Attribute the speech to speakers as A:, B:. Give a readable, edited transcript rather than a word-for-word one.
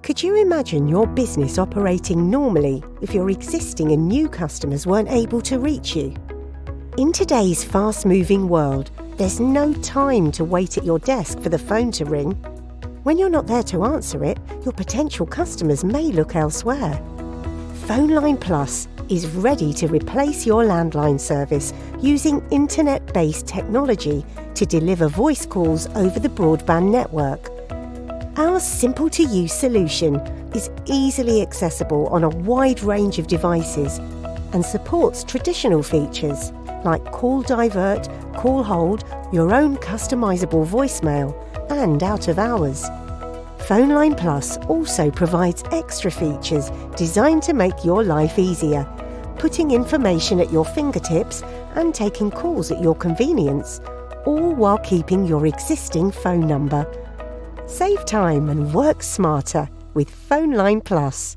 A: Could you imagine your business operating normally if your existing and new customers weren't able to reach you? In today's fast-moving world, there's no time to wait at your desk for the phone to ring. When you're not there to answer it, your potential customers may look elsewhere. PhoneLine Plus is ready to replace your landline service using internet-based technology to deliver voice calls over the broadband network. Our simple-to-use solution is easily accessible on a wide range of devices and supports traditional features like call divert, call hold, your own customizable voicemail, and out of hours. PhoneLine Plus also provides extra features designed to make your life easier, putting information at your fingertips and taking calls at your convenience, all while keeping your existing phone number. Save time and work smarter with PhoneLine Plus.